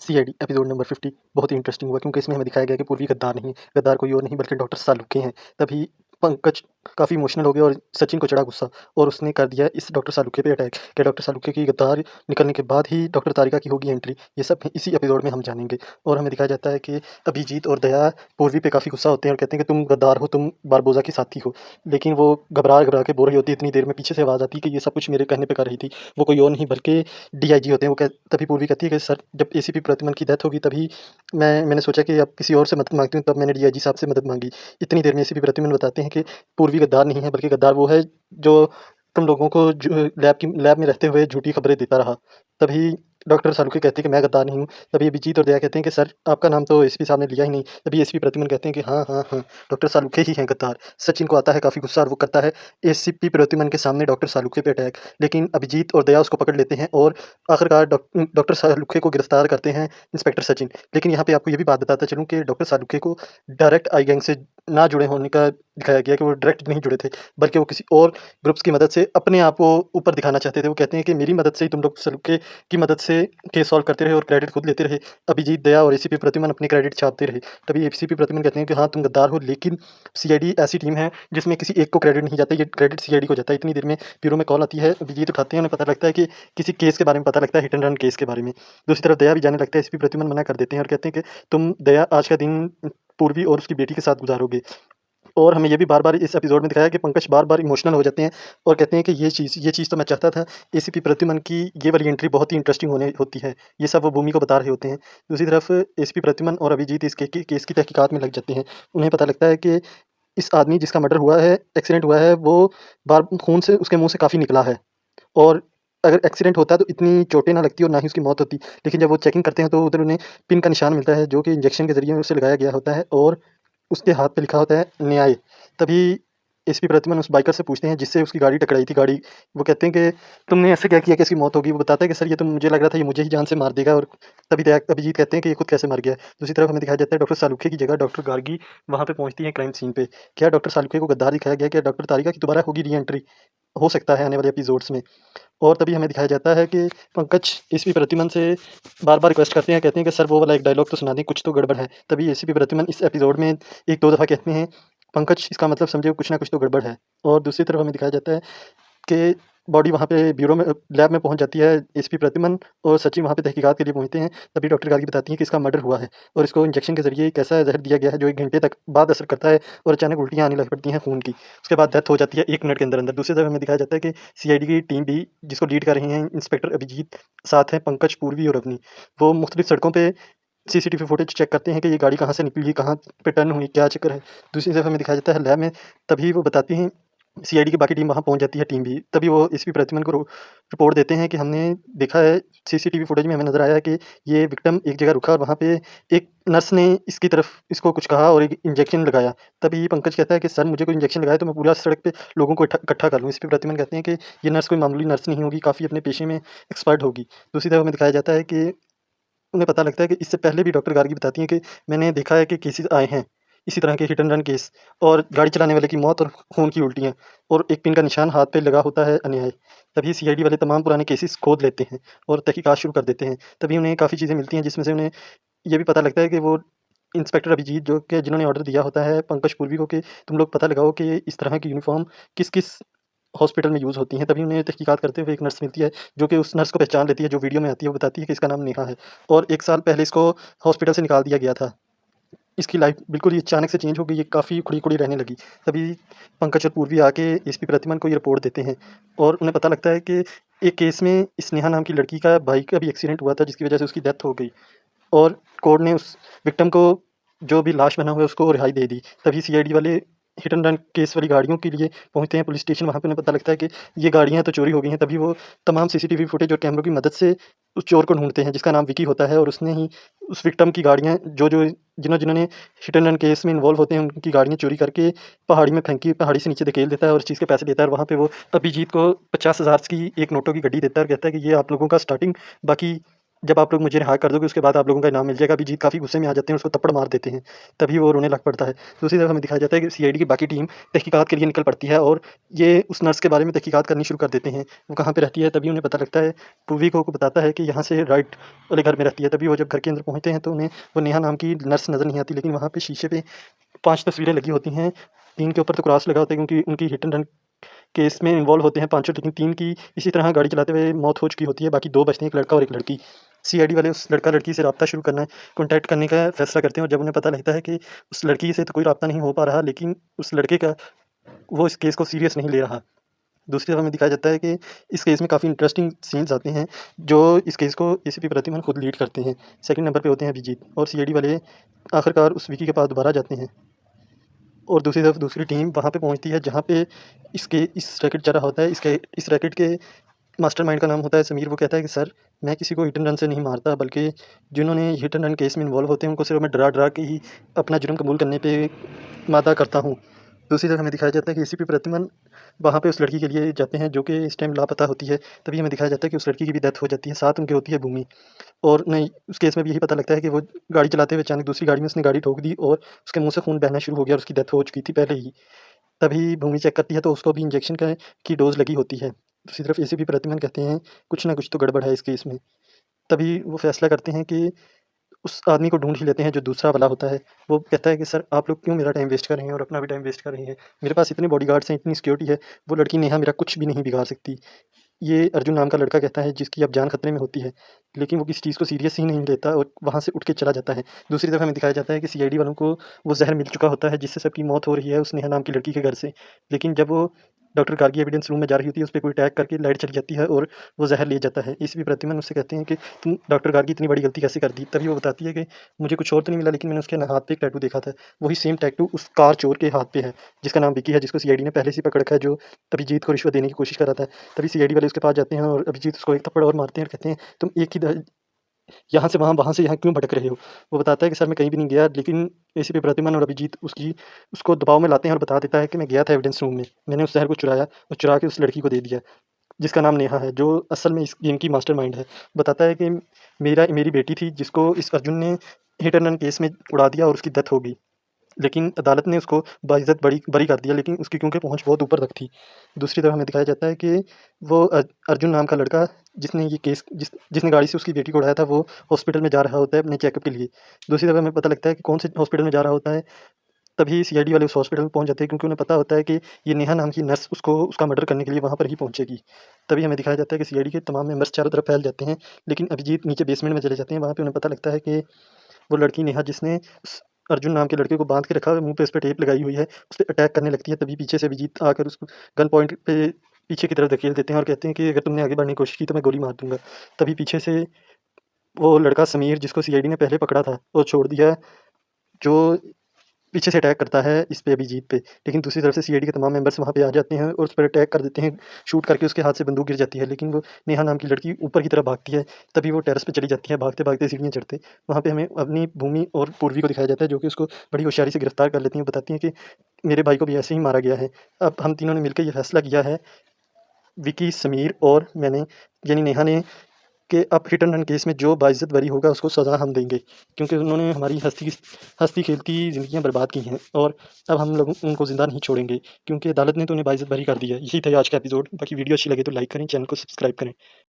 CID episode number 50 बहुत ही interesting हुआ क्योंकि इसमें हमें दिखाया गया कि पूर्वी गद्दार नहीं है, गद्दार कोई और नहीं बल्कि डॉक्टर सालुक्य हैं। तभी पंकज काफ़ी इमोशनल हो गया और सचिन को चढ़ा गुस्सा और उसने कर दिया इस डॉक्टर सालुक्य पे अटैक कि डॉक्टर सालुक्य की गद्दार निकलने के बाद ही डॉक्टर तारिका की होगी एंट्री। ये सब इसी एपिसोड में हम जानेंगे और हमें दिखाया जाता है कि अभिजीत और दया पूर्वी पे काफ़ी गुस्सा होते हैं और कहते हैं कि तुम गद्दार हो, तुम बारबोजा की साथी हो। लेकिन वो घबरा के बोल रही होती है, इतनी देर में पीछे से आवाज़ आती है कि ये सब कुछ मेरे कहने पे कर रही थी। वो कोई और नहीं बल्कि डीआईजी होते हैं। तभी पूर्वी कहती है कि सर, जब एसीपी प्रद्युमन की डेथ होगी तभी मैंने सोचा कि अब किसी और से मदद माँगती हूँ, तब मैंने डीआईजी साहब से मदद माँगी। इतनी देर में एसीपी प्रद्युमन बताते हैं कि पूर्वी गद्दार नहीं है बल्कि गद्दार वो है जो तुम लोगों को जो लैब में रहते हुए झूठी खबरें देता रहा। तभी डॉक्टर सालुके कहते हैं कि मैं गद्दार नहीं हूँ। तभी अभिजीत और दया कहते हैं कि सर, आपका नाम तो एसपी साहब ने लिया ही नहीं। तभी एसपी प्रद्युमन कहते हैं कि हाँ, हाँ, हाँ, डॉक्टर सालुके ही हैं गद्दार। सचिन को आता है काफ़ी गुस्सा और वो करता है एसीपी प्रद्युमन के सामने डॉक्टर सालुके पे अटैक। लेकिन अभिजीत और दया उसको पकड़ लेते हैं और आखिरकार डॉक्टर सालुखे को गिरफ्तार करते हैं इंस्पेक्टर सचिन। लेकिन यहाँ पे आपको ये भी बात बताता चलूँ कि डॉक्टर सालुखे को डायरेक्ट आई गैंग से ना जुड़े होने का दिखाया गया कि वो डायरेक्ट नहीं जुड़े थे, बल्कि वो किसी और ग्रुप्स की मदद से अपने आप को ऊपर दिखाना चाहते थे। वो कहते हैं कि मेरी मदद से ही तुम लोग सालुखे की मदद से केस सॉल्व करते रहे और क्रेडिट खुद लेते रहे। अभिजीत, दया और एसीपी प्रद्युमन अपने क्रेडिट छापते रहे। तभी एसीपी प्रद्युमन कहते हैं कि हाँ, तुम गद्दार हो, लेकिन सीआईडी ऐसी टीम है जिसमें किसी एक को क्रेडिट नहीं जाता, ये क्रेडिट सीआईडी को जाता है। इतनी देर में ब्यूरो में कॉल आती है, अभिजीत उठाते हैं, उन्हें पता लगता है कि किसी केस के बारे में पता लगता है, हिट एंड रन केस के बारे में। दूसरी तरफ दया भी जाने लगता है, एसपी प्रद्युमन मना कर देते हैं और कहते हैं कि तुम दया आज का दिन पूर्वी और उसकी बेटी के साथ गुजारोगे। और हमें ये भी बार-बार इस एपिसोड में दिखाया कि पंकज बार-बार इमोशनल हो जाते हैं और कहते हैं कि ये चीज़ तो मैं चाहता था। एसीपी प्रद्युमन की ये वाली एंट्री बहुत ही इंटरेस्टिंग होने होती है। ये सब वो भूमि को बता रहे होते हैं। दूसरी तरफ एसीपी प्रद्युमन और अभिजीत इस केस की तहकीकात में लग जाते हैं। उन्हें पता लगता है कि इस आदमी जिसका मर्डर हुआ है, एक्सीडेंट हुआ है, वो बार खून से उसके मुँह से काफ़ी निकला है और अगर एक्सीडेंट होता तो इतनी चोटें ना लगती और ना ही उसकी मौत होती। लेकिन जब वो चेकिंग करते हैं तो उधर उन्हें पिन का निशान मिलता है जो कि इंजेक्शन के ज़रिए उसे लगाया गया होता है और उसके हाथ पे लिखा होता है न्याय। तभी एसपी प्रद्युमन उस बाइकर से पूछते हैं जिससे उसकी गाड़ी टकराई थी गाड़ी। वो कहते हैं कि तुमने ऐसे क्या किया कि इसकी मौत होगी? वो बताता है कि सर, ये तो मुझे लग रहा था ये मुझे ही जान से मार देगा। और तभी अभिजीत कहते हैं कि ये खुद कैसे मर गया? दूसरी तरफ हमें दिखाया जाता है डॉक्टर सालुखे की जगह डॉक्टर गार्गी वहाँ पे पहुँचती है क्राइम सीन पे। क्या डॉक्टर सालुखे को गद्दार दिखाया गया? क्या डॉक्टर तारिका की दोबारा होगी री-एंट्री? हो सकता है आने वाले एपिसोड्स में। और तभी हमें दिखाया जाता है कि पंकज एसीपी प्रद्युमन से बार-बार रिक्वेस्ट करते हैं, कहते हैं कि सर, वो वाला एक डायलॉग तो सुना दें, कुछ तो गड़बड़ है। तभी एसीपी प्रद्युमन इस एपिसोड में 1-2 दफ़ा कहते हैं, पंकज इसका मतलब समझिए कुछ ना कुछ तो गड़बड़ है। और दूसरी तरफ हमें दिखाया जाता है कि बॉडी वहाँ पे ब्यूरो में लैब में पहुँच जाती है। एसपी प्रद्युमन और सचिन वहाँ पे तहकीकात के लिए पहुँचते हैं। तभी डॉक्टर गार्गी बताती हैं कि इसका मर्डर हुआ है और इसको इंजेक्शन के ज़रिए एक ऐसा ज़हर दिया गया है जो 1 घंटे तक बाद असर करता है और अचानक उल्टियाँ आने लग पड़ती हैं खून की। उसके बाद डेथ हो जाती है 1 मिनट के अंदर-अंदर। दूसरी तरफ हमें दिखाया जाता है कि सीआईडी की टीम भी जिसको लीड कर रहे हैं इंस्पेक्टर अभिजीत, साथ हैं पंकज, पूर्वी और अवनी। वो मुख्तलिफ सड़कों पे सीसीटीवी फुटेज चेक करते हैं कि ये गाड़ी कहाँ से निकली, कहाँ पे टर्न हुई, क्या चक्कर है। दूसरी तरफ हमें दिखाया जाता है लैब में। तभी वो बताती हैं, सीआईडी की बाकी टीम वहाँ पहुँच जाती है टीम भी। तभी वो एसपी प्रद्युमन को रिपोर्ट देते हैं कि हमने देखा है सीसीटीवी फुटेज में, हमें नज़र आया है कि ये विक्टिम एक जगह रुका और वहाँ पे एक नर्स ने इसकी तरफ इसको कुछ कहा और एक इंजेक्शन लगाया। तभी पंकज कहता है कि सर, मुझे कोई इंजेक्शन लगाया तो मैं पूरा सड़क पे लोगों को इकट्ठा कर लूँ। एसपी प्रद्युमन कहते हैं कि ये नर्स कोई मामूली नर्स नहीं होगी, काफ़ी अपने पेशे में एक्सपर्ट होगी। दूसरी तरफ हमें दिखाया जाता है कि उन्हें पता लगता है कि इससे पहले भी डॉक्टर गार्गी बताती हैं कि मैंने देखा है कि केसेज़ आए हैं, इसी तरह के हिट एंड रन केस और गाड़ी चलाने वाले की मौत और खून की उल्टियाँ और एक पिन का निशान हाथ पे लगा होता है अन्याय। तभी सीआईडी वाले तमाम पुराने केसेज़ खोद लेते हैं और तहकीकात शुरू कर देते हैं। तभी उन्हें काफ़ी चीज़ें मिलती हैं जिसमें से उन्हें ये भी पता लगता है कि वो इंस्पेक्टर अभिजीत जो कि जिन्होंने ऑर्डर दिया होता है पंकज पूर्वी को कि तुम लोग पता लगाओ कि इस तरह की यूनिफ़ॉर्म किस-किस हॉस्पिटल में यूज़ होती हैं। तभी उन्हें तहकीकात करते हुए एक नर्स मिलती है, जो कि उस नर्स को पहचान लेती है, जो वीडियो में आती है। वो बताती है कि इसका नाम नेहा है और 1 साल पहले इसको हॉस्पिटल से निकाल दिया गया था। इसकी लाइफ़ बिल्कुल ही अचानक से चेंज हो गई, ये काफ़ी उखड़ी-उखड़ी रहने लगी। तभी पंकज और पूर्वी आके एसपी प्रद्युमन को ये रिपोर्ट देते हैं और उन्हें पता लगता है कि एक केस में इस नेहा नाम की लड़की का बाइक का भी एक्सीडेंट हुआ था, जिसकी वजह से उसकी डेथ हो गई और कोर्ट ने उस विक्टिम को, जो भी लाश बना हुआ है, उसको रिहाई दे दी। तभी सीआईडी वाले हिट एंड रन केस वाली गाड़ियों के लिए पहुँचते हैं पुलिस स्टेशन। वहाँ पे उन्हें पता लगता है कि ये गाड़ियाँ तो चोरी हो गई हैं। तभी वो तमाम सीसीटीवी फुटेज और कैमरों की मदद से उस चोर को ढूँढते हैं, जिसका नाम विकी होता है और उसने ही उस विक्टिम की गाड़ियाँ जिन्होंने हिट एंड रन केस में इन्वॉल्व होते हैं, उनकी गाड़ियाँ चोरी करके पहाड़ी में फेंकी, पहाड़ी से नीचे धकेल देता है और इस चीज़ के पैसे लेता है और वहाँ पे वो अभिजीत को 50,000 की एक नोटों की गड्डी देता है और कहता है कि ये आप लोगों का स्टार्टिंग, बाकी जब आप लोग मुझे रिहा कर दोगे उसके बाद आप लोगों का इनाम मिल जाएगा। अभिजीत काफ़ी गुस्से में आ जाते हैं, उसको थप्पड़ मार देते हैं, तभी वो रोने लग पड़ता है। दूसरी तरफ हमें दिखाया जाता है कि सीआईडी की बाकी टीम तहकीकात के लिए निकल पड़ती है और ये उस नर्स के बारे में तहकीकात करनी शुरू कर देते हैं। वो कहाँ पे रहती है तभी उन्हें पता लगता है, पूर्वी को बताता है कि यहाँ से राइट वाले घर में रहती है। तभी वो जब घर के अंदर पहुँचते हैं तो उन्हें वो नेहा नाम की नर्स नज़र नहीं आती, लेकिन वहाँ पे शीशे पे 5 तस्वीरें लगी होती हैं। 3 के ऊपर तो क्रॉस लगा होता है क्योंकि उनकी हिट एंड रन केस में इन्वॉल्व होते हैं पाँचों, लेकिन 3 की इसी तरह गाड़ी चलाते हुए मौत हो चुकी होती है। बाकी 2 बचते हैं, एक लड़का और एक लड़की। सीआईडी वाले उस लड़का-लड़की से राब्ता शुरू करना कॉन्टैक्ट करने का फ़ैसला करते हैं और जब उन्हें पता लगता है कि उस लड़की से तो कोई राब्ता नहीं हो पा रहा, लेकिन उस लड़के का वो इस केस को सीरियस नहीं ले रहा। दूसरी तरफ हमें दिखाया जाता है कि इस केस में काफ़ी इंटरेस्टिंग सीन्स आते हैं, जो इस केस को एसीपी प्रतिमन खुद लीड करते हैं। सेकंड नंबर पे होते हैं अभिजीत और सीआईडी वाले आखिरकार उस विकी के पास दोबारा जाते हैं। और दूसरी तरफ दूसरी टीम वहाँ पे पहुँचती है जहाँ पे इस रैकेट चल रहा होता है। इस रैकेट के मास्टरमाइंड का नाम होता है समीर। वो कहता है कि सर, मैं किसी को हिट एंड रन से नहीं मारता, बल्कि जिन्होंने हिट एंड रन केस में इन्वॉल्व होते हैं उनको सिर्फ मैं डरा-डरा के ही अपना जुर्म कबूल करने पे मादा करता हूँ। दूसरी तरफ हमें दिखाया जाता है कि एसीपी प्रतिमन वहाँ पे उस लड़की के लिए जाते हैं जो कि इस टाइम लापता होती है। तभी हमें दिखाया जाता है कि उस लड़की की भी डेथ हो जाती है, साथ उनकी होती है भूमि। और नहीं, उस केस में भी यही पता लगता है कि वो गाड़ी चलाते हुए अचानक दूसरी गाड़ी में उसने गाड़ी ठोक दी और उसके मुँह से खून बहना शुरू हो गया और उसकी डेथ हो चुकी थी पहले ही। तभी भूमि चेक करती है तो उसको भी इंजेक्शन की डोज़ लगी होती है। दूसरी तरफ एसीपी प्रतिमन कहते हैं कुछ ना कुछ तो गड़बड़ है इस केस में। तभी वो फैसला करते हैं कि उस आदमी को ढूँढ ही लेते हैं जो दूसरा वाला होता है। वो कहता है कि सर, आप लोग क्यों मेरा टाइम वेस्ट कर रहे हैं और अपना भी टाइम वेस्ट कर रहे हैं। मेरे पास इतने बॉडीगार्ड्स हैं, इतनी सिक्योरिटी है, वो लड़की नेहा मेरा कुछ भी नहीं बिगाड़ सकती। ये अर्जुन नाम का लड़का कहता है जिसकी अब जान खतरे में होती है, लेकिन वो किसी चीज़ को सीरियस ही नहीं लेता और वहाँ से उठ के चला जाता है। दूसरी तरफ हमें दिखाया जाता है कि सीआईडी वालों को वो ज़हर मिल चुका होता है जिससे सबकी मौत हो रही है उस नेहा नाम की लड़की के घर से। लेकिन जब वो डॉक्टर गार्गी एविडेंस रूम में जा रही होती है, उस पे कोई अटैक करके लाइट चली जाती है और वो ज़हर ले जाता है। एसीपी प्रतिमन उससे कहते हैं कि तुम डॉक्टर गार्गी इतनी बड़ी गलती कैसे कर दी? तभी वो बताती है कि मुझे कुछ और तो नहीं मिला, लेकिन मैंने उसके हाथ पे एक टैटू देखा था। वही सेम टैटू उस कार चोर के हाथ पे है, जिसका नाम विकी है, जिसको सीआईडी ने पहले से ही पकड़ रखा है, जो अभिजीत को रिश्वत देने की कोशिश कर रहा था। तभी सीआईडी वाले उसके पास जाते हैं और अभिजीत उसको एक थप्पड़ और मारते हैं और कहते हैं, तुम एक ही द यहाँ से वहाँ, वहाँ से यहाँ क्यों भटक रहे हो? वो बताता है कि सर, मैं कहीं भी नहीं गया, लेकिन एसीपी प्रतिमन और अभिजीत उसको दबाव में लाते हैं और बता देता है कि मैं गया था एविडेंस रूम में। मैंने उस ज़हर को चुराया और चुरा के उस लड़की को दे दिया, जिसका नाम नेहा है, जो असल में इस गेम की मास्टरमाइंड है। बताता है कि मेरी बेटी थी जिसको इस अर्जुन ने हिट एंड रन केस में उड़ा दिया और उसकी डेथ हो गई। लेकिन अदालत ने उसको बाइज़्ज़त बरी कर दिया, लेकिन उसकी क्योंकि पहुँच बहुत ऊपर तक थी। दूसरी तरफ हमें दिखाया जाता है कि वो अर्जुन नाम का लड़का जिसने ये केस जिसने गाड़ी से उसकी बेटी को उड़ाया था, वो हॉस्पिटल में जा रहा होता है अपने चेकअप के लिए। दूसरी तरफ हमें पता लगता है कि कौन से हॉस्पिटल में जा रहा होता है, तभी सीआईडी वाले उस हॉस्पिटल में पहुँच जाते हैं क्योंकि उन्हें पता होता है कि ये नेहा नाम की नर्स उसको उसका मर्डर करने के लिए वहाँ पर ही पहुँचेगी। तभी हमें दिखाया जाता है कि सीआईडी के तमाम मेंबर्स चारों तरफ फैल जाते हैं, लेकिन अभिजीत नीचे बेसमेंट में चले जाते हैं। वहाँ पे उन्हें पता लगता है कि वो लड़की नेहा जिसने उस अर्जुन नाम के लड़के को बाँध के रखा है, मुँह पे उसपे टेप लगाई हुई है, उस पे अटैक करने लगती है। तभी पीछे से अभिजीत आकर उसको गन पॉइंट पे पीछे की तरफ धकेल देते हैं और कहते हैं कि अगर तुमने आगे बढ़ने की कोशिश की तो मैं गोली मार दूँगा। तभी पीछे से वो लड़का समीर, जिसको सीआईडी ने पहले पकड़ा था और छोड़ दिया, जो पीछे से अटैक करता है इस पे अभिजीत पे। लेकिन दूसरी तरफ से सीआईडी के तमाम मेंबर्स वहाँ पे आ जाते हैं और उस पर अटैक कर देते हैं, शूट करके उसके हाथ से बंदूक गिर जाती है। लेकिन वो नेहा नाम की लड़की ऊपर की तरफ भागती है, तभी वो टेरेस पे चली जाती है भागते-भागते सीढ़ियाँ चढ़ते। वहाँ पे हमें अपनी भूमि और पूर्वी को दिखाया जाता है, जो कि उसको बड़ी होशियारी से गिरफ्तार कर लेती हैं। बताती हैं कि मेरे भाई को भी ऐसे ही मारा गया है। अब हम तीनों ने मिलकर ये फैसला किया है, विकी, समीर और मैंने, यानी नेहा ने, कि अब हिट एंड रन केस में जो बाइज़्ज़त बरी होगा उसको सज़ा हम देंगे, क्योंकि उन्होंने हमारी हँसती-खेलती ज़िंदगियाँ बर्बाद की हैं और अब हम लोग उनको ज़िंदा नहीं छोड़ेंगे, क्योंकि अदालत ने तो उन्हें बाइज़्ज़त बरी कर दिया है। यही था आज का एपिसोड। बाकी वीडियो अच्छी लगे तो लाइक करें, चैनल को सब्सक्राइब करें।